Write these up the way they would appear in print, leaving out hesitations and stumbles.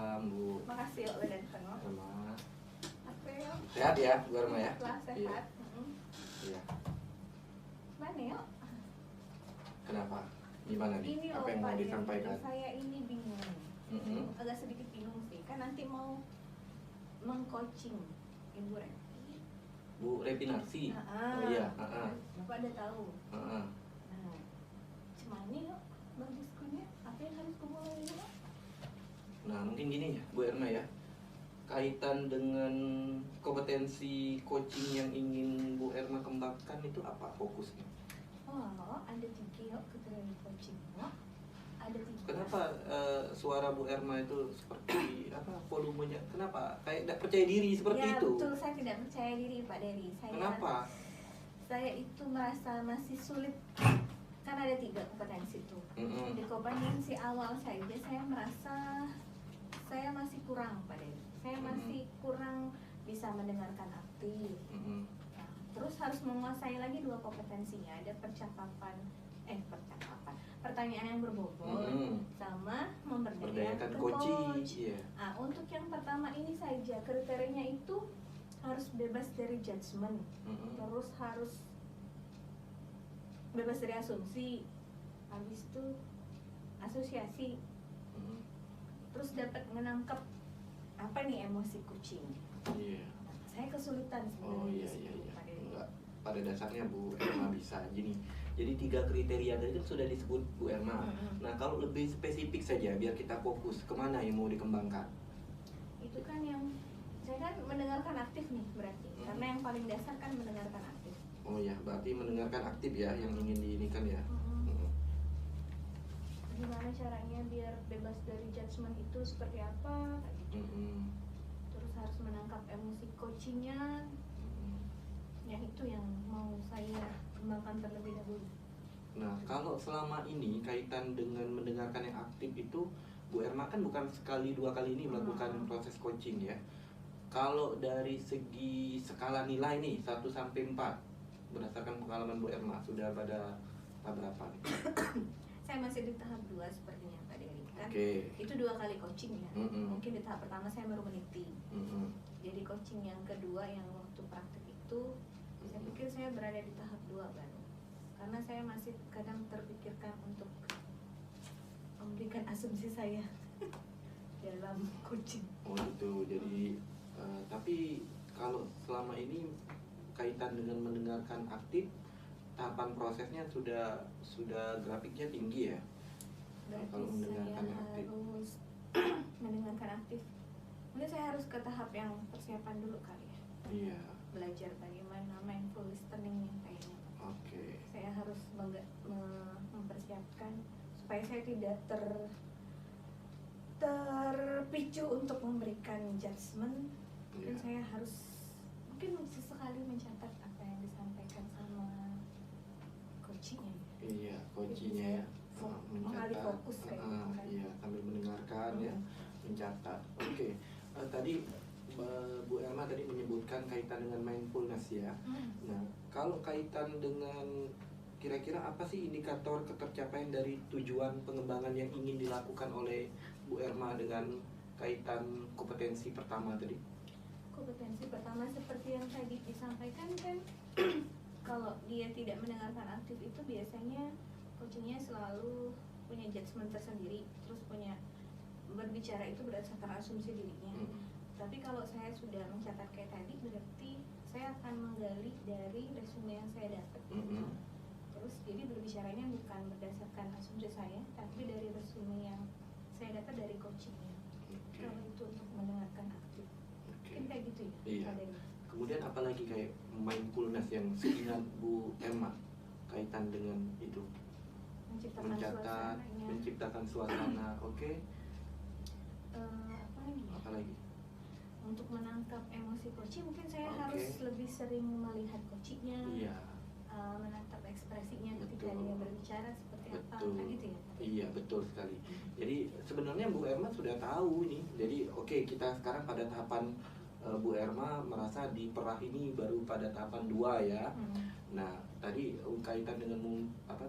malam Bu. Makasih ya udah datang. Sama. Oke yuk. Sehat ya Bu Erma ya? Sehat, sehat. Iya. Mana yuk? Kenapa? Gimana nih? Ini Apa yang mau disampaikan? saya ini bingung. Agak sedikit bingung sih. Kan nanti mau mengcoaching Ibu Repi. Bu Repinarsi. Oh iya. Bapak udah tahu. Heeh. Nah, cuman nih yuk, bang diskonnya apa yang harus kumulai ini yuk? Nah mungkin gini ya Bu Erma ya, kaitan dengan kompetensi coaching yang ingin Bu Erma kembangkan itu apa fokusnya? Oh, ada 3 yuk kriteria coaching yuk. Ada 3. Kenapa suara Bu Erma itu seperti apa volumenya? Kenapa kayak tidak percaya diri seperti ya, itu? Betul, saya tidak percaya diri Pak Dery. Kenapa? Saya itu merasa masih sulit. Kan ada 3 kompetensi itu. Di kompetensi awal saja saya merasa saya masih kurang Pak Dery. Saya masih kurang bisa mendengarkan aktif. Nah, terus harus menguasai lagi 2 kompetensinya. Ada percakapan, pertanyaan yang berbobot, sama memberdayakan coach. Yeah. Nah, untuk yang pertama ini saja kriterianya itu harus bebas dari judgement, terus harus bebas dari asumsi, habis itu asosiasi, terus dapat menangkap apa nih emosi kucing. Iya. Nah, saya kesulitan sebenarnya. Enggak. Pada dasarnya Bu Erma bisa gini. Jadi 3 kriteria tadi kan sudah disebut Bu Erma. Nah kalau lebih spesifik saja biar kita fokus kemana yang mau dikembangkan? Itu kan yang saya kan mendengarkan aktif nih berarti. Karena yang paling dasar kan mendengarkan aktif. Oh ya, berarti mendengarkan aktif ya yang ingin diinikan ya. Gimana caranya biar bebas dari judgement itu seperti apa? Terus harus menangkap emosi coachingnya. Ya itu yang mau saya kembangkan terlebih dahulu. Nah kalau selama ini kaitan dengan mendengarkan yang aktif itu Bu Erma kan bukan sekali 2 kali ini melakukan proses coaching ya. Kalau dari segi skala nilai nih 1 sampai 4 berdasarkan pengalaman Bu Erma sudah pada tahap berapa nih? Saya masih di tahap 2 sepertinya Pak Dery kan. Itu 2 kali coaching ya. Mungkin di tahap pertama saya baru meniti. Jadi coaching yang kedua yang waktu praktik itu saya pikir saya berada di tahap 2 baru. Karena saya masih kadang terpikirkan untuk memberikan asumsi saya dalam coaching. Oh gitu. Jadi tapi kalau selama ini kaitan dengan mendengarkan aktif, tahapan prosesnya sudah grafiknya tinggi ya. Berarti kalau mendengarkan saya aktif. harus mendengarkan aktif. Mungkin saya harus ke tahap yang persiapan dulu kali ya. Iya. Belajar bagaimana mindful listening yang kayaknya. Oke. Saya harus mempersiapkan supaya saya tidak terpicu untuk memberikan judgement. Mungkin saya harus sesekali mencatat apa yang disampaikan sama coachingnya. Iya, coachingnya ya. Mengalih fokus kayak gitu kan. Iya, sambil mendengarkan ya, mencatat. Oke. Tadi Bu Erma tadi menyebutkan kaitan dengan mindfulness ya. Nah, kalau kaitan dengan kira-kira apa sih indikator ketercapaian dari tujuan pengembangan yang ingin dilakukan oleh Bu Erma dengan kaitan kompetensi pertama tadi? Kompetensi pertama seperti yang tadi disampaikan kan, kalau dia tidak mendengarkan aktif itu biasanya coachingnya selalu punya judgement tersendiri, terus punya berbicara itu berdasarkan asumsi dirinya. Tapi kalau saya sudah mencatat kayak tadi, berarti saya akan menggali dari resume yang saya dapat. Terus jadi berbicaranya bukan berdasarkan asumsi saya, tapi dari resume yang saya dapat dari coachingnya. Kalau itu untuk mendengarkan aktif, mungkin kayak gitu ya. Iya. Kemudian apalagi kayak mindfulness yang seingat Bu Emma kaitan dengan itu? Mencatat, menciptakan suasana. Oke. Apa lagi? Untuk menangkap emosi coaching mungkin saya harus lebih sering melihat coachingnya. Iya. Menatap ekspresinya ketika dia berbicara seperti apa, kan gitu ya? Iya, betul sekali. Jadi sebenarnya Bu Erma sudah tahu nih. Jadi kita sekarang pada tahapan Bu Erma merasa di perah ini baru pada tahapan 2 ya. Nah, tadi kaitan dengan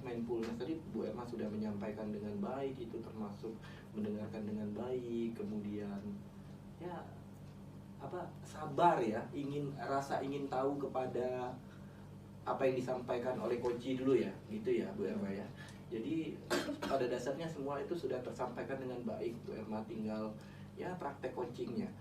mindfulness tadi Bu Erma sudah menyampaikan dengan baik, itu termasuk mendengarkan dengan baik, kemudian sabar ya, ingin tahu kepada apa yang disampaikan oleh Koji dulu ya, gitu ya Bu Erma ya. Jadi pada dasarnya semua itu sudah tersampaikan dengan baik, Bu Erma tinggal ya praktek coachingnya.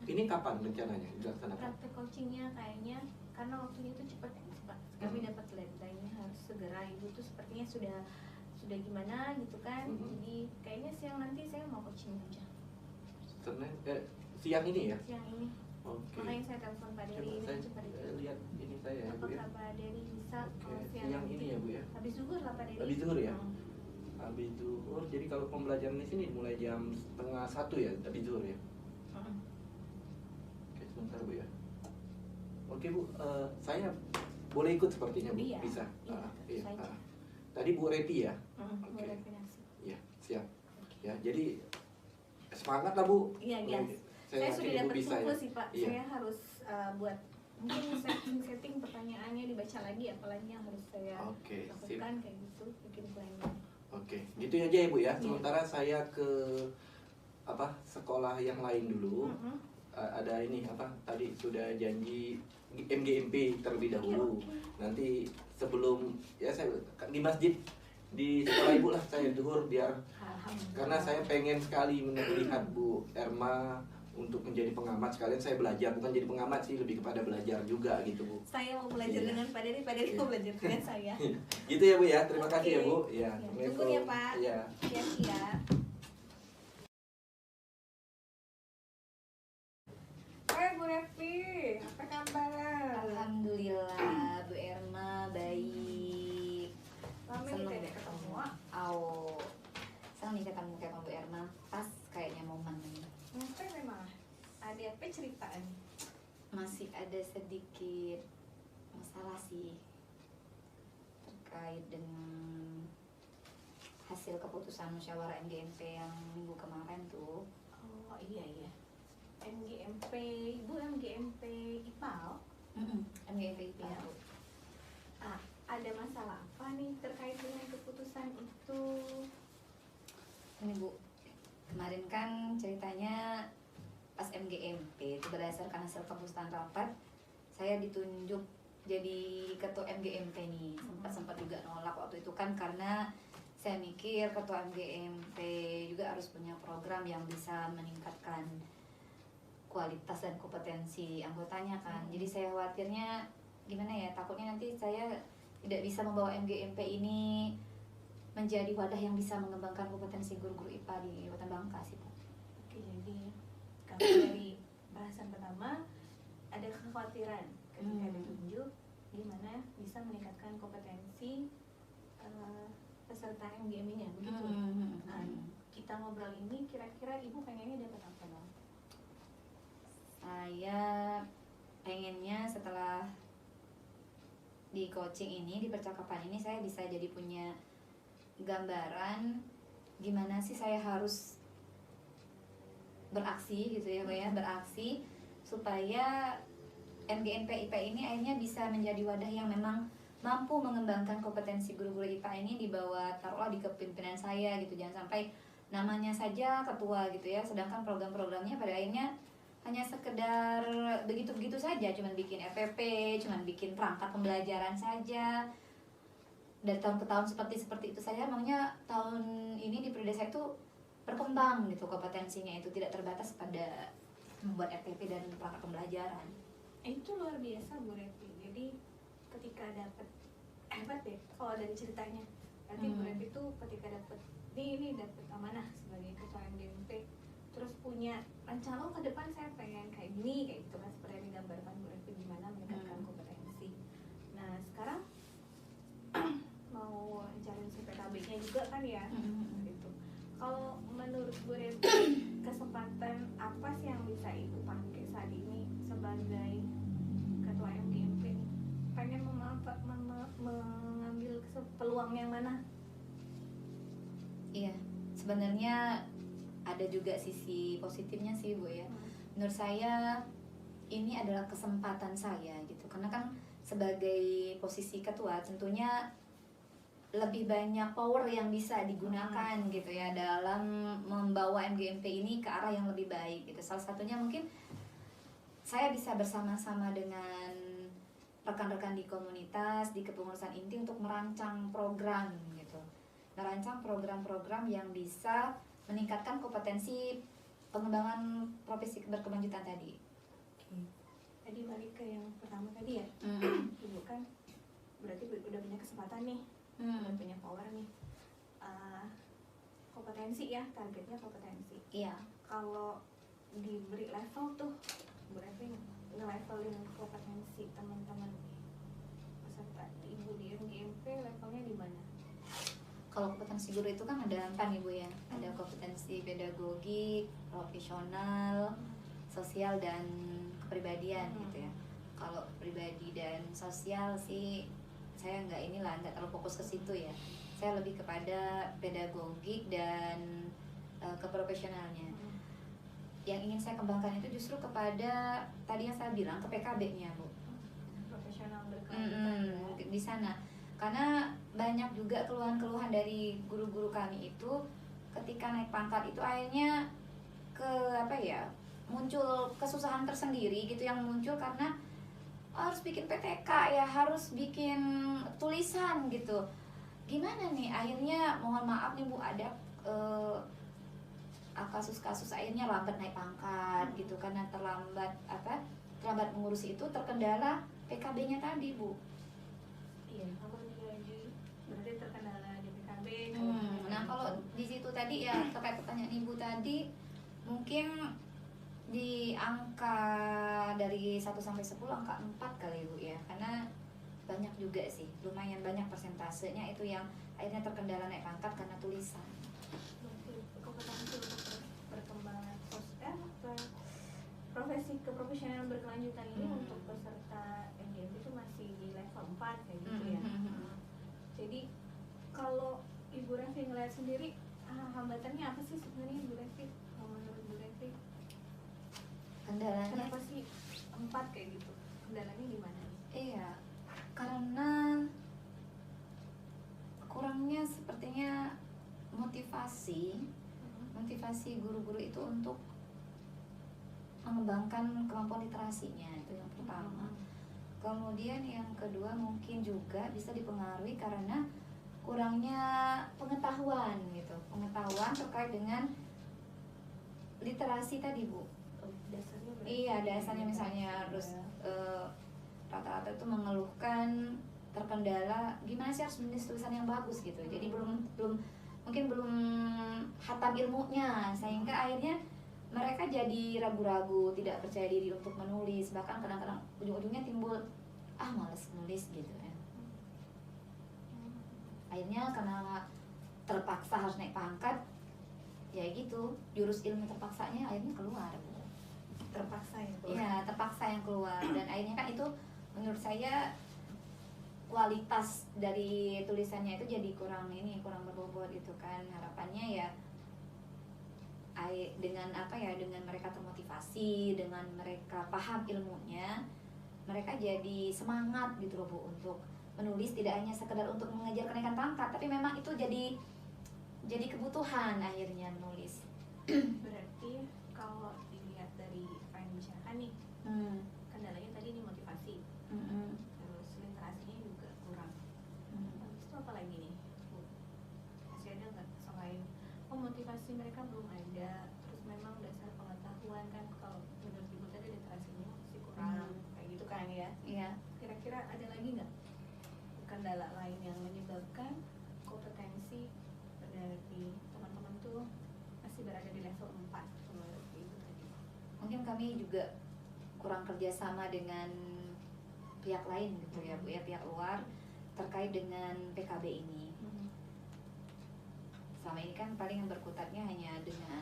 Ini kapan rencananya dilaksanakan? Praktek coachingnya kayaknya karena waktunya itu cepat ya Pak. Kami dapat deadline-nya harus segera. Ibu tuh sepertinya sudah gimana gitu kan. Jadi kayaknya siang nanti saya mau coaching aja. Siang ini ya? Siang ini. Oke. Makanya saya telepon Pak Dery ini cepat itu. Lihat ini saya ya Bu ya. Apakah Pak Dery bisa Siang ini ya Bu ya? Habis zuhur lah Pak Dery. Habis zuhur ya? Habis zuhur, jadi kalau pembelajaran di sini mulai jam 12:30 ya, habis zuhur ya? Oke, sebentar Bu ya. Oke Bu, saya boleh ikut sepertinya Bu? Iya, Bisa? iya. Tadi Bu Reti ya? Oke. Iya, siap. Ya, jadi semangat lah Bu. Iya. Saya sudah dapat bisa buku ya? sih Pak. Iya. Saya harus buat mungkin setting pertanyaannya, dibaca lagi apalagi yang harus saya lakukan kayak gitu, bikin planning. Oke, gitu aja ya Bu ya. Sementara saya ke sekolah yang lain dulu. Ada ini tadi sudah janji MGMP terlebih dahulu. Nanti sebelum ya saya di masjid di sekolah Ibu lah saya zuhur biar karena saya pengen sekali melihat Bu Erma untuk menjadi pengamat, sekalian saya belajar, bukan jadi pengamat sih, lebih kepada belajar juga gitu Bu. Saya mau belajar dengan Pak Dery mau belajar dengan saya. Gitu ya Bu ya, terima kasih ya Bu. Ya, tunggu ya Pak. Ya. Siap. Hai Bu Revi, apa kabar? Alhamdulillah Bu Erma baik. Lama nih tidak ketemu. Senang nih ketemu Bu Erma. Pas kayaknya momen ini. Kenapa memang? Ada apa ceritaan? Masih ada sedikit masalah sih terkait dengan hasil keputusan musyawarah MGMP yang minggu kemarin tuh. Oh iya. MGMP, Ibu MGMP IPAL? MGMP IPAL. Ada masalah apa nih terkait dengan keputusan itu? Ini Bu, kemarin kan ceritanya pas MGMP itu berdasarkan hasil keputusan rapat saya ditunjuk jadi ketua MGMP nih. Sempat juga nolak waktu itu kan karena saya mikir ketua MGMP juga harus punya program yang bisa meningkatkan kualitas dan kompetensi anggotanya kan. Jadi saya khawatirnya gimana ya, takutnya nanti saya tidak bisa membawa MGMP ini menjadi wadah yang bisa mengembangkan kompetensi guru-guru IPA di Kabupaten Bangka sih Pak. Oke, jadi kalau dari bahasan pertama ada kekhawatiran ketika ditunjuk gimana bisa meningkatkan kompetensi peserta MGM-nya begitu. Nah, kita ngobrol ini kira-kira Ibu pengennya dapat apa dong? Saya pengennya setelah di coaching ini, di percakapan ini saya bisa jadi punya gambaran gimana sih saya harus beraksi gitu ya Mbak ya, beraksi supaya MGMP IPA ini akhirnya bisa menjadi wadah yang memang mampu mengembangkan kompetensi guru-guru IPA ini di bawah taruhlah di kepemimpinan saya gitu. Jangan sampai namanya saja ketua gitu ya, sedangkan program-programnya pada akhirnya hanya sekedar begitu-begitu saja, cuman bikin RPP, cuman bikin perangkat pembelajaran saja. Dari tahun ke tahun seperti itu saja, makanya tahun ini di periode saya itu berkembang gitu kompetensinya, itu tidak terbatas pada membuat RPP dan perangkat pembelajaran. Itu luar biasa Bu Revi. Jadi ketika dapat hebat deh kalau dari ceritanya. Berarti Bu Revi itu ketika dapat ini dapat amanah sebagai ketua MGMP, terus punya rencana ke depan saya pengen kayak gini kayak gitu kan, seperti yang digambarkan Bu Revi gimana meningkatkan kompetensi. Nah sekarang mau rencanain CPKB-nya juga kan ya, gitu. Kalau menurut Bu Revi kesempatan apa sih yang bisa Ibu pakai saat ini sebagai ketua MGMP? Pengen mengambil peluang yang mana? Iya, sebenarnya ada juga sisi positifnya sih Bu ya. Menurut saya ini adalah kesempatan saya gitu, karena kan sebagai posisi ketua tentunya lebih banyak power yang bisa digunakan gitu ya dalam membawa MGMP ini ke arah yang lebih baik gitu. Salah satunya mungkin saya bisa bersama-sama dengan rekan-rekan di komunitas, di kepengurusan inti untuk merancang program gitu. Merancang program-program yang bisa meningkatkan kompetensi pengembangan profesi berkelanjutan tadi. Oke. Tadi balik ke yang pertama tadi ya. Ibu kan berarti udah punya kesempatan nih, udah punya power nih. Kompetensi ya, targetnya kompetensi. Iya. Kalau diberi level tuh, Bu Evi nge-levelin kompetensi teman-teman peserta ibu di MGMP levelnya di mana? Kalau kompetensi guru itu kan ada 4 nih Bu ya. Ada kompetensi pedagogi, profesional, sosial dan kepribadian gitu ya. Kalau pribadi dan sosial sih saya nggak terlalu fokus ke situ ya. Saya lebih kepada pedagogik dan keprofesionalnya. Yang ingin saya kembangkan itu justru kepada tadi yang saya bilang ke PKB-nya Bu. Profesional berkelanjutan Di sana. Karena banyak juga keluhan-keluhan dari guru-guru kami itu ketika naik pangkat itu akhirnya muncul kesusahan tersendiri gitu yang muncul karena harus bikin PTK ya, harus bikin tulisan gitu. Gimana nih akhirnya mohon maaf nih Bu ada kasus-kasus akhirnya lambat naik pangkat gitu karena terlambat mengurusi itu, terkendala PKB-nya tadi Bu. Iya, kalau berarti terkendala di PKB. Nah kalau di situ tadi ya terkait pertanyaan Ibu tadi, mungkin di angka dari 1 sampai 10 angka 4 kali Bu ya, karena banyak juga sih, lumayan banyak persentasenya itu yang akhirnya terkendala naik pangkat karena tulisan. Kompetensi untuk berkembangan profesi keprofesionalan berkelanjutan ini untuk peserta MGMP itu masih di level 4 kayak gitu ya. Jadi kalau Ibu Revi ngeliat sendiri hambatannya apa sih sebenarnya Ibu Revi? Menurut Ibu Revi Kendalanya kenapa sih 4 kayak gitu? Kendalanya gimana nih? Iya, karena kurangnya sepertinya motivasi guru-guru itu untuk mengembangkan kemampuan literasinya, itu yang pertama. Kemudian yang kedua mungkin juga bisa dipengaruhi karena kurangnya pengetahuan gitu, pengetahuan terkait dengan literasi tadi Bu. Dasarnya Iya, dasarnya misalnya harus rata-rata itu mengeluhkan terkendala gimana sih harus menulis tulisan yang bagus gitu. Jadi mungkin belum hatam ilmunya sehingga akhirnya mereka jadi ragu-ragu, tidak percaya diri untuk menulis, bahkan kadang-kadang ujung-ujungnya timbul malas nulis gitu ya. Akhirnya karena terpaksa harus naik pangkat ya gitu, jurus ilmu terpaksanya akhirnya keluar. Terpaksa ya? Iya, terpaksa yang keluar dan akhirnya kan itu menurut saya kualitas dari tulisannya itu jadi kurang berbobot gitu kan. Harapannya ya dengan dengan mereka termotivasi, dengan mereka paham ilmunya, mereka jadi semangat gitu loh Bu untuk menulis, tidak hanya sekedar untuk mengejar kenaikan pangkat, tapi memang itu jadi kebutuhan akhirnya menulis. Berarti kalau dilihat dari apa yang dibicarakan nih, kendalanya tadi ini motivasi, terus literasinya juga kurang. Habis itu apa lagi nih Bu? Masih ada nggak selain motivasi mereka belum ada, terus memang dasar pengetahuan kan kalau menurut Ibu tadi literasinya masih kurang, kayak gitu kan ya? Iya. Kira-kira ada lagi nggak kendala lain yang menyebabkan kompetensi dari teman-teman tuh masih berada di level 4 menurut Ibu tadi? Mungkin kami juga kurang kerjasama dengan pihak lain gitu ya Bu ya, pihak luar terkait dengan PKB ini. Selama ini kan paling yang berkutatnya hanya dengan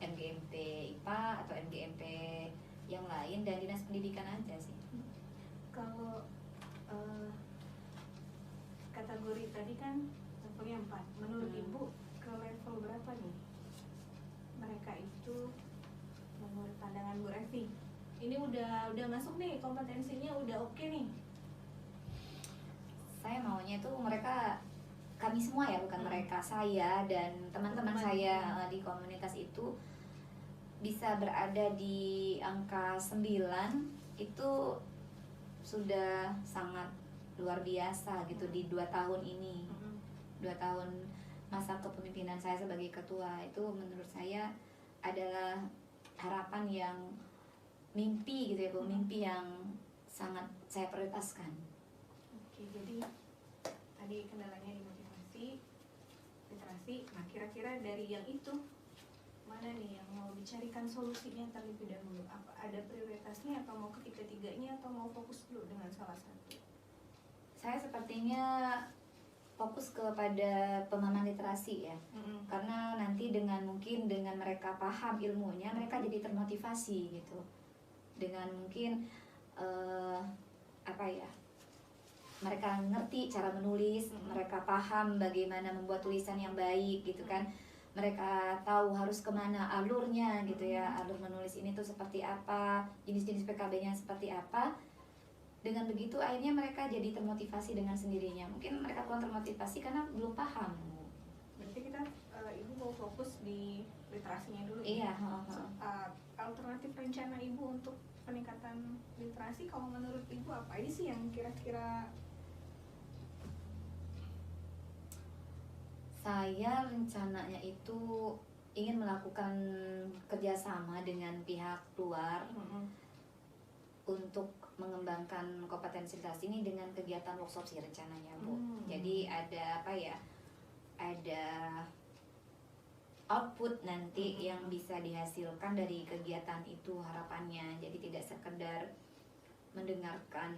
MGMP IPA atau MGMP yang lain dan dinas pendidikan aja sih. Kalau kategori tadi kan levelnya 4, menurut Ibu ke level berapa nih mereka itu menurut pandangan Bu Revi? Ini udah masuk nih, kompetensinya udah oke nih. Saya maunya tuh kami semua ya, bukan mereka, saya dan teman-teman saya di komunitas itu bisa berada di angka 9 itu sudah sangat luar biasa gitu di 2 tahun ini. 2 tahun masa kepemimpinan saya sebagai ketua itu menurut saya adalah harapan yang mimpi gitu ya Bu, mimpi yang sangat saya prioritaskan. Oke, jadi tadi kendalanya di motivasi, literasi. Nah, kira-kira dari yang itu mana nih yang mau dicarikan solusinya terlebih dahulu? Apa ada prioritasnya, atau mau ketiga-tiganya, atau mau fokus dulu dengan salah satu? Saya sepertinya fokus kepada pemahaman literasi ya. Karena nanti mungkin dengan mereka paham ilmunya, mereka jadi termotivasi gitu. Dengan mungkin mereka ngerti cara menulis, mereka paham bagaimana membuat tulisan yang baik gitu kan. Mereka tahu harus kemana alurnya gitu ya, alur menulis ini tuh seperti apa, jenis-jenis PKB-nya seperti apa. Dengan begitu akhirnya mereka jadi termotivasi dengan sendirinya. Mungkin mereka kurang termotivasi karena belum paham. Berarti kita ibu mau fokus di literasinya dulu. Iya. Alternatif rencana ibu untuk peningkatan literasi kalau menurut ibu apa ini sih yang kira-kira? Saya rencananya itu ingin melakukan kerjasama dengan pihak luar untuk mengembangkan kompetensi literasi ini dengan kegiatan workshop sih rencananya Bu. Jadi ada ada output nanti yang bisa dihasilkan dari kegiatan itu harapannya. Jadi tidak sekedar mendengarkan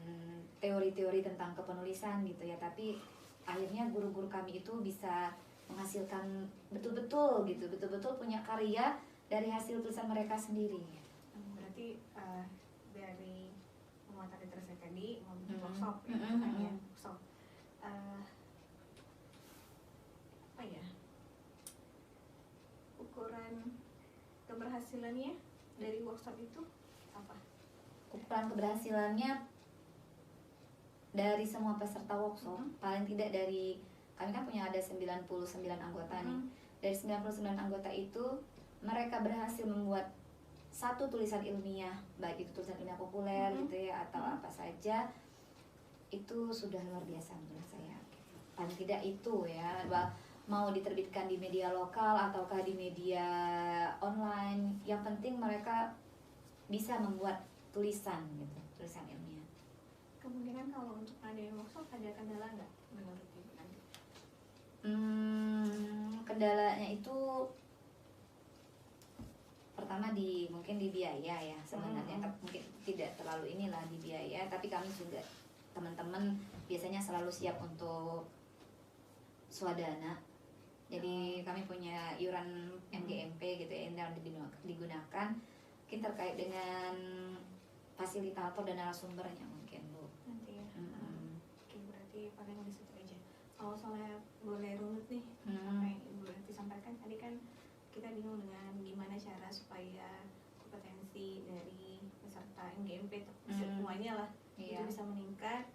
teori-teori tentang kepenulisan gitu ya, tapi akhirnya guru-guru kami itu bisa menghasilkan betul-betul punya karya dari hasil tulisan mereka sendiri. Berarti dari penguatan literasi tadi mau bikin workshop ya, workshop apa ya, ukuran keberhasilannya dari workshop itu apa? Ukuran keberhasilannya dari semua peserta workshop, paling tidak dari kami kan punya ada 99 anggota nih. Dari 99 anggota itu mereka berhasil membuat satu tulisan ilmiah, baik itu tulisan ilmiah populer gitu ya atau apa saja, itu sudah luar biasa menurut saya. Paling tidak itu ya, mau diterbitkan di media lokal ataukah di media online, yang penting mereka bisa membuat tulisan gitu, tulisan ilmiah. Kemungkinan kalau untuk ngadain workshop ada kendala nggak menurut ibu nanti? Kendalanya itu pertama mungkin di biaya ya sebenarnya. Mungkin tidak terlalu inilah di biaya, tapi kami juga teman-teman biasanya selalu siap untuk swadana. Jadi kami punya iuran MGMP gitu ya, yang digunakan mungkin terkait dengan fasilitator dan narasumbernya mungkin Bu. Nanti ya. Oke, berarti paling di situ aja. Kalau soalnya boleh runut nih, apa yang ibu nanti sampaikan tadi kan kita bingung dengan gimana cara supaya kompetensi dari peserta MGMP semuanya lah itu bisa meningkat.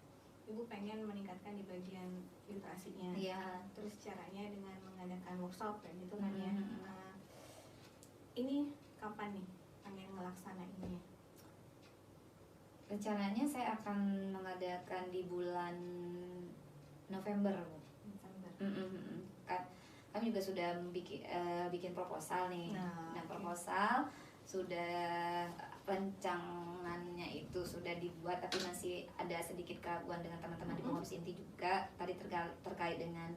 Ibu pengen meningkatkan di bagian literasinya. Terus caranya dengan mengadakan workshop kayak gitu kan ya. Nah, ini kapan nih pengen ngelaksanainnya? Rencananya saya akan mengadakan di bulan November. Kami juga sudah bikin proposal nih. Nah, proposal sudah, rancangannya itu sudah dibuat, tapi masih ada sedikit keraguan dengan teman-teman di Pengurus Inti juga. Tadi terkait dengan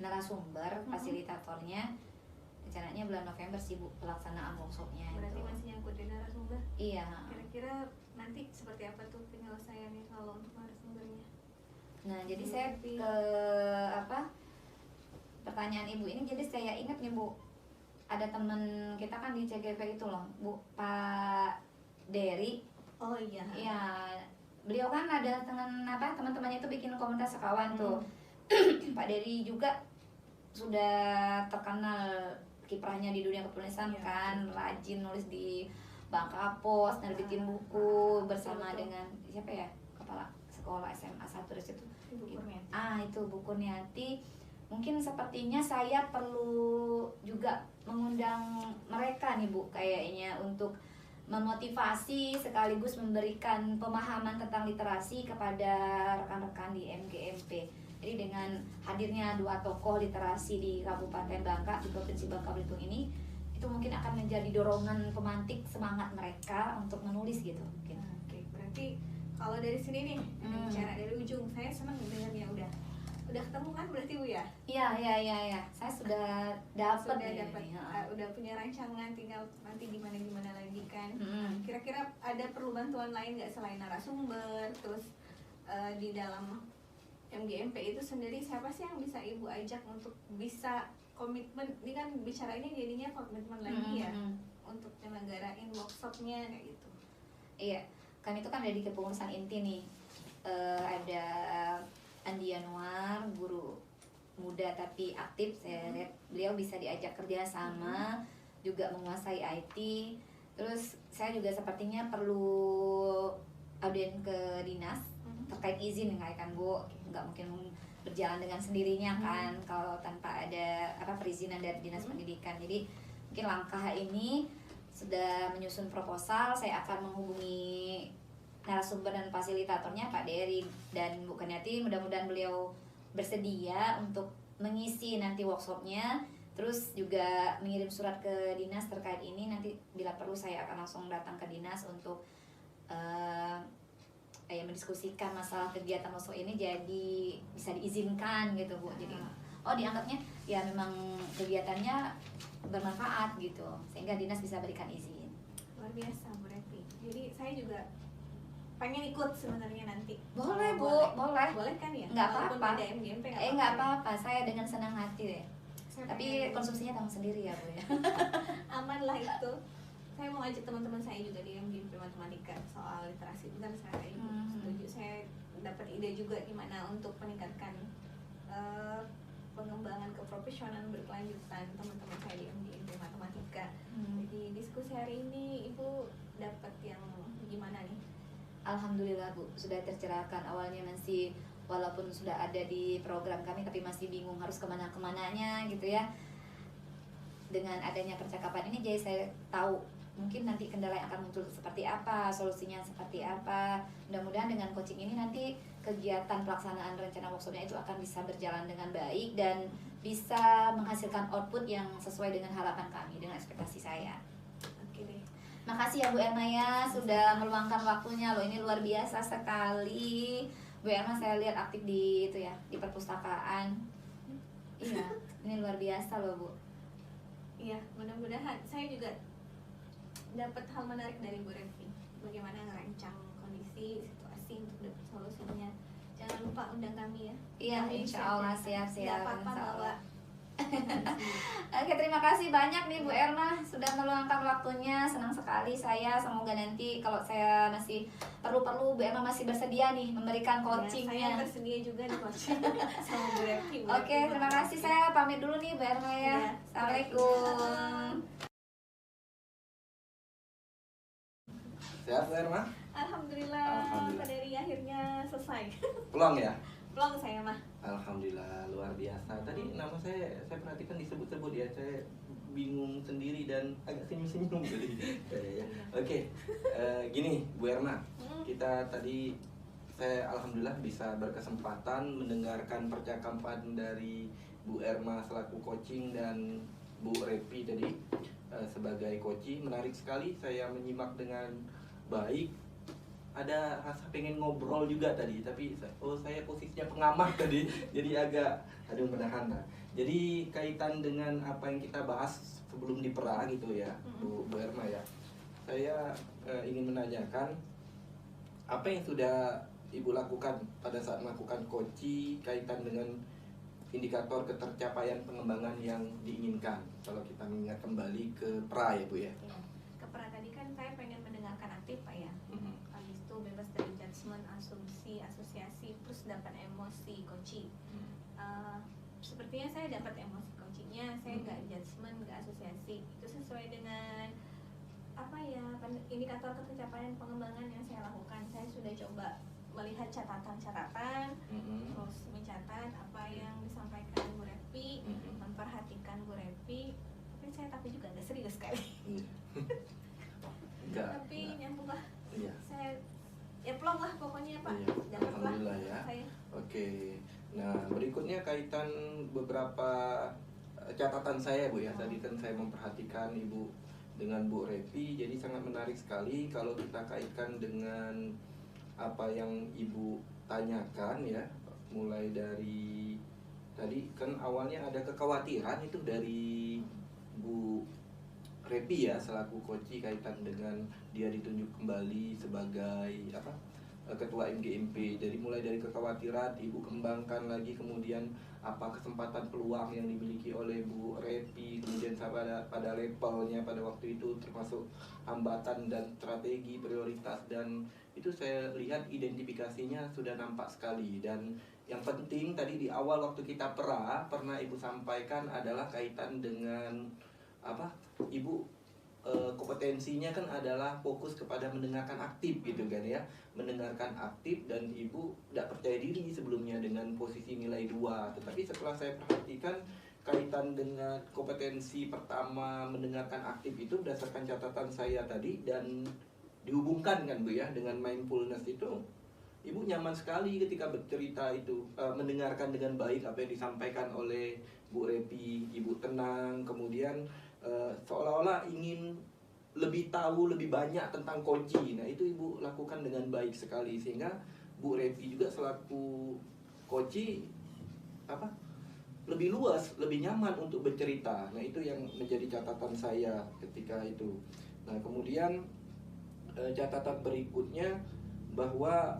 narasumber, fasilitatornya. Rencananya bulan November sih Bu pelaksanaan workshopnya. Berarti masih nyangkut di narasumber? Iya. Kira-kira nanti seperti apa tuh penyelesaiannya kalau untuk narasumbernya? Nah, jadi saya pertanyaan Ibu ini, jadi saya ingat nih Bu, ada teman kita kan di CGV itu loh Bu, Pak Dery. Oh iya. Iya, beliau kan ada teman-temannya itu bikin komunitas sekawan tuh. Pak Dery juga sudah terkenal kiprahnya di dunia kepenulisan kan, rajin nulis di Bangka Pos, nerbitin buku bersama dengan siapa ya, kepala sekolah SMA 1 dari situ. Ibu Kurniati. Itu Bu Kurniati. Mungkin sepertinya saya perlu juga mengundang mereka nih Bu, kayaknya untuk memotivasi sekaligus memberikan pemahaman tentang literasi kepada rekan-rekan di MGMP. Jadi dengan hadirnya 2 tokoh literasi di Kabupaten Bangka, di Provinsi Bangka Belitung ini, itu mungkin akan menjadi dorongan pemantik semangat mereka untuk menulis gitu mungkin. Oke, berarti kalau dari sini nih, bicara dari ujung, saya senang dengarnya udah ketemu kan berarti Bu ya? Iya. Saya sudah dapat udah punya rancangan, tinggal nanti gimana lagi kan. Kira-kira ada perlu bantuan lain nggak selain narasumber, terus di dalam MGMP itu sendiri siapa sih yang bisa Ibu ajak untuk bisa komitmen? Ini kan bicara ini jadinya komitmen lagi ya untuk menyelenggarain workshopnya kayak gitu. Iya, kan itu kan ada di kepengurusan inti nih. Ada Andi Yanuar, guru muda tapi aktif. Saya lihat beliau bisa diajak kerja sama, juga menguasai IT. Terus saya juga sepertinya perlu audien ke dinas terkait izin kan Bu, nggak mungkin berjalan dengan sendirinya kan kalau tanpa ada perizinan dari dinas pendidikan. Jadi mungkin langkah ini sudah menyusun proposal. Saya akan menghubungi narasumber dan fasilitatornya Pak Dery dan Bu Kaniati. Mudah-mudahan beliau bersedia untuk mengisi nanti workshopnya, terus juga mengirim surat ke dinas terkait ini. Nanti bila perlu saya akan langsung datang ke dinas untuk mendiskusikan masalah kegiatan workshop ini jadi bisa diizinkan gitu Bu. Jadi dianggapnya ya memang kegiatannya bermanfaat gitu, sehingga dinas bisa berikan izin. Luar biasa Bu Repi. Jadi saya juga pengen ikut sebenarnya nanti. Boleh Bu, boleh. Boleh kan ya? Nggak apa-apa. Ada MGMP Nggak apa-apa, saya dengan senang hati deh. Tapi konsumsinya tanggung sendiri ya Bu ya. Aman lah itu. Saya mau ajak teman-teman saya juga di MGMP Matematika soal literasi. Bentar saya setuju. Saya dapat ide juga gimana untuk meningkatkan pengembangan keprofesionalan berkelanjutan teman-teman saya di MGMP Matematika. Jadi diskusi hari ini Ibu dapat yang gimana nih? Alhamdulillah Bu, sudah tercerahkan. Awalnya masih, walaupun sudah ada di program kami, tapi masih bingung harus kemana-kemananya gitu ya. Dengan adanya percakapan ini jadi saya tahu mungkin nanti kendala yang akan muncul seperti apa, solusinya seperti apa. Mudah-mudahan dengan coaching ini nanti kegiatan pelaksanaan rencana workshopnya itu akan bisa berjalan dengan baik dan bisa menghasilkan output yang sesuai dengan harapan kami, dengan ekspektasi saya. Oke deh. Makasih ya Bu Erma ya, sudah meluangkan waktunya loh, ini luar biasa sekali. Bu Erma saya lihat aktif di itu ya, di perpustakaan. Iya, ini luar biasa loh Bu. Iya, mudah-mudahan saya juga dapat hal menarik dari Bu Revi. Bagaimana ngerancang kondisi, situasi untuk dapat solusinya. Jangan lupa undang kami ya. Iya, insya Allah siap-siap. Gak apa-apa bawa. Oke, terima kasih banyak nih Bu Erma sudah meluangkan waktunya. Senang sekali saya. Semoga nanti kalau saya masih perlu-perlu, Bu Erma masih bersedia nih memberikan coachingnya. Saya tersedia juga di coaching sama Bu Revi. Oke, terima kasih. Saya pamit dulu nih Bu Erma ya. Assalamualaikum. Sehat Bu Erma? Alhamdulillah. Pak Dery akhirnya selesai. Pulang ya? Pulang saya mah. Alhamdulillah, luar biasa. Tadi nama saya perhatikan disebut-sebut ya. Saya bingung sendiri dan agak senyum-senyum jadi kayaknya. Oke, gini Bu Erma, kita tadi saya alhamdulillah bisa berkesempatan mendengarkan percakapan dari Bu Erma selaku coaching dan Bu Repi tadi sebagai coaching. Menarik sekali, saya menyimak dengan baik. Ada rasa pengen ngobrol juga tadi, tapi saya posisinya pengamat tadi, jadi agak menahan lah. Jadi kaitan dengan apa yang kita bahas sebelum dipera gitu ya, Bu Erma ya. Saya ingin menanyakan apa yang sudah Ibu lakukan pada saat melakukan coaching kaitan dengan indikator ketercapaian pengembangan yang diinginkan. Kalau kita mengingat kembali ke pra ya Bu ya. Ke pra tadi kan saya pengen mendengarkan aktif Pak ya. Habis itu bebas dari judgement, asumsi, asosiasi, terus dapat emosi coaching. Sepertinya saya dapat emosi coachingnya, saya nggak judgement, nggak asosiasi. Itu sesuai dengan apa ya, indikator ketercapaian pengembangan yang saya lakukan. Saya sudah coba melihat catatan-catatan, terus mencatat apa yang disampaikan Bu Revi, memperhatikan Bu Revi. Tapi saya tapi juga agak serius sekali. Iya. Enggak. Tapi nyambung lah. Iya. Saya ya plong lah pokoknya Pak. Iya. Dapat lah Alhamdulillah ya. saya. Oke. Nah, berikutnya kaitan beberapa catatan saya Bu ya. Tadi kan saya memperhatikan Ibu dengan Bu Repi, jadi sangat menarik sekali kalau kita kaitkan dengan apa yang Ibu tanyakan ya. Mulai dari tadi kan awalnya ada kekhawatiran itu dari Bu Repi ya selaku koci kaitan dengan dia ditunjuk kembali sebagai apa ketua MGMP. Jadi mulai dari kekhawatiran Ibu kembangkan lagi, kemudian apa kesempatan peluang yang dimiliki oleh Bu Repi, kemudian pada levelnya pada waktu itu termasuk hambatan dan strategi prioritas, dan itu saya lihat identifikasinya sudah nampak sekali. Dan yang penting tadi di awal waktu kita pernah Ibu sampaikan adalah kaitan dengan apa Ibu kompetensinya kan adalah fokus kepada mendengarkan aktif gitu kan ya, mendengarkan aktif, dan Ibu tidak percaya diri sebelumnya dengan posisi nilai 2. Tetapi setelah saya perhatikan kaitan dengan kompetensi pertama mendengarkan aktif itu berdasarkan catatan saya tadi dan dihubungkan kan Bu ya dengan mindfulness itu, Ibu nyaman sekali ketika bercerita itu, mendengarkan dengan baik apa yang disampaikan oleh Bu Repi. Ibu tenang, kemudian seolah-olah ingin lebih tahu lebih banyak tentang kunci. Nah itu Ibu lakukan dengan baik sekali, sehingga Bu Repi juga selaku kunci apa lebih luas, lebih nyaman untuk bercerita. Nah itu yang menjadi catatan saya ketika itu. Nah kemudian catatan berikutnya bahwa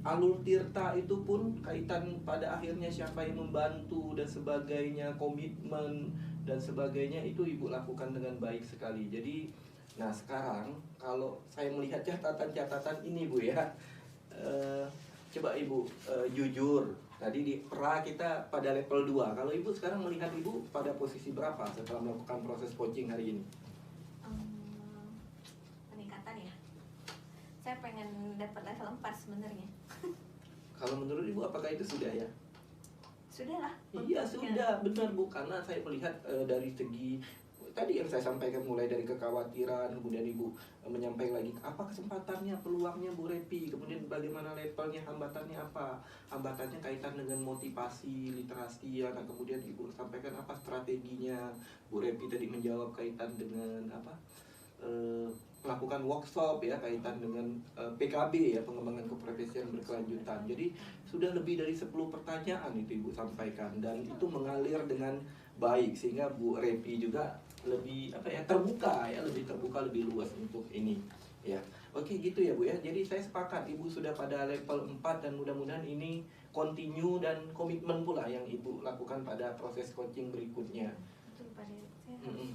Alur Tirta itu pun kaitan pada akhirnya siapa yang membantu dan sebagainya, komitmen dan sebagainya, itu Ibu lakukan dengan baik sekali. Jadi, nah sekarang kalau saya melihat catatan-catatan ini Bu ya, coba Ibu jujur, tadi di pra kita pada level 2. Kalau Ibu sekarang melihat Ibu pada posisi berapa setelah melakukan proses coaching hari ini? Peningkatan ya. Saya pengen dapat level 4 sebenarnya. Kalau menurut Ibu apakah itu sudah ya? Sudah lah. Iya sudah, benar Bu, karena saya melihat dari segi tadi yang saya sampaikan, mulai dari kekhawatiran, kemudian Ibu menyampaikan lagi apa kesempatannya, peluangnya Bu Repi, kemudian bagaimana levelnya, hambatannya apa, hambatannya kaitan dengan motivasi, literasi, nah kemudian Ibu sampaikan apa strateginya. Bu Repi tadi menjawab kaitan dengan apa melakukan workshop ya kaitan dengan PKB ya, pengembangan keprofesian berkelanjutan. Jadi sudah lebih dari 10 pertanyaan itu Ibu sampaikan, dan itu mengalir dengan baik sehingga Bu Repi juga lebih apa ya terbuka ya, lebih terbuka, lebih luas untuk ini ya. Oke gitu ya Bu ya. Jadi saya sepakat Ibu sudah pada level 4 dan mudah-mudahan ini continue dan komitmen pula yang Ibu lakukan pada proses coaching berikutnya. Betul Pak Dewi. Saya harus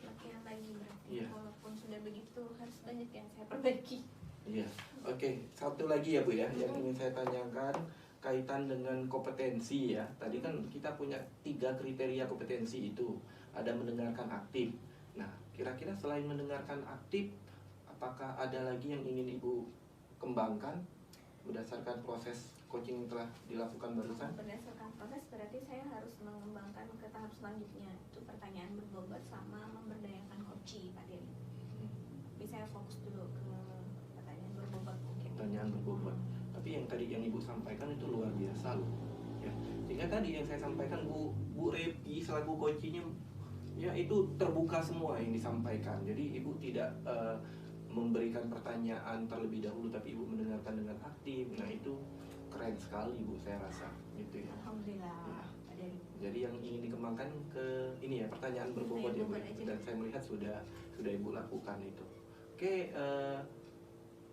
latihan lagi berarti. Iya. Walaupun sudah begitu harus banyak yang saya perbaiki. Iya. Oke, satu lagi ya Bu ya yang ingin saya tanyakan kaitan dengan kompetensi ya. Tadi kan kita punya 3 kriteria kompetensi itu. Ada mendengarkan aktif. Nah, kira-kira selain mendengarkan aktif, apakah ada lagi yang ingin Ibu kembangkan berdasarkan proses coaching yang telah dilakukan barusan? Berdasarkan proses berarti saya harus mengembangkan ke tahap selanjutnya. Itu pertanyaan berbobot sama memberdayakan coaching Pak Dewi. Tapi saya fokus dulu ke pertanyaan berbobot mungkin. Pertanyaan berbobot. Tapi yang tadi yang Ibu sampaikan itu luar biasa loh. Ya. Sehingga tadi yang saya sampaikan Bu Repi selaku coachingnya ya itu terbuka semua yang disampaikan. Jadi Ibu tidak memberikan pertanyaan terlebih dahulu, tapi Ibu mendengarkan dengan aktif. Nah itu keren sekali Bu, saya rasa gitu ya. Alhamdulillah Ya. Pak Dewi. Jadi yang ingin dikembangkan ke ini ya, pertanyaan berbobot ya Bu, dan saya melihat sudah Ibu lakukan itu. Oke,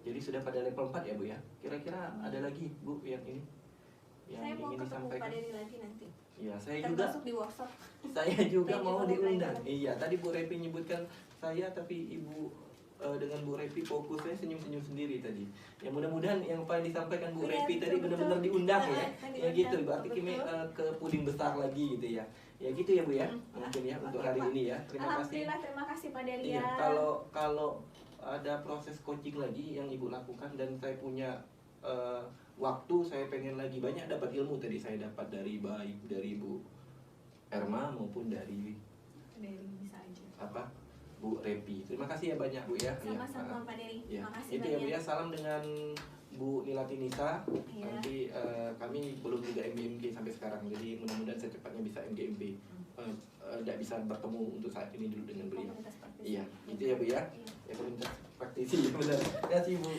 jadi sudah pada level 4 ya Bu ya. Kira-kira ada lagi Bu yang ini yang Saya mau ingin ketemu Pak disampaikan? Dewi lagi nanti. Iya, saya juga Termasuk di workshop. saya juga Thank you mau for the diundang. pleasure. Iya, tadi Bu Repi menyebutkan saya, tapi Ibu dengan Bu Repi fokus, saya senyum-senyum sendiri tadi. Ya mudah-mudahan yang paling disampaikan Bu Iya, Repi tadi betul-betul. benar-benar diundang ya. Diundang, Ya gitu, berarti betul. kimi ke puding besar lagi gitu ya. Ya gitu ya Bu ya, mungkin ya untuk Oke, hari Pak. ini ya. Terima kasih. Alhamdulillah, terima kasih Pak Dewi Iya, ya. kalau ada proses coaching lagi yang Ibu lakukan dan saya punya waktu, saya pengen lagi banyak dapat ilmu tadi saya dapat dari baik dari Bu Erma maupun dari Pak Dery, bisa aja. apa Bu Repi. Terima kasih ya banyak Bu ya. Sama-sama Pak Dery. Ya. Makasih Itu ya Bu banyak. ya, salam dengan Bu Nilatinisa. Iya. Nanti kami belum juga MGMG sampai sekarang, jadi mudah-mudahan secepatnya bisa MGMG. Tidak bisa bertemu untuk saat ini dulu dengan beliau. Komunitas praktisi. Iya, itu ya Bu ya. Iya. Ya komunitas praktisi benar. Terima kasih Bu.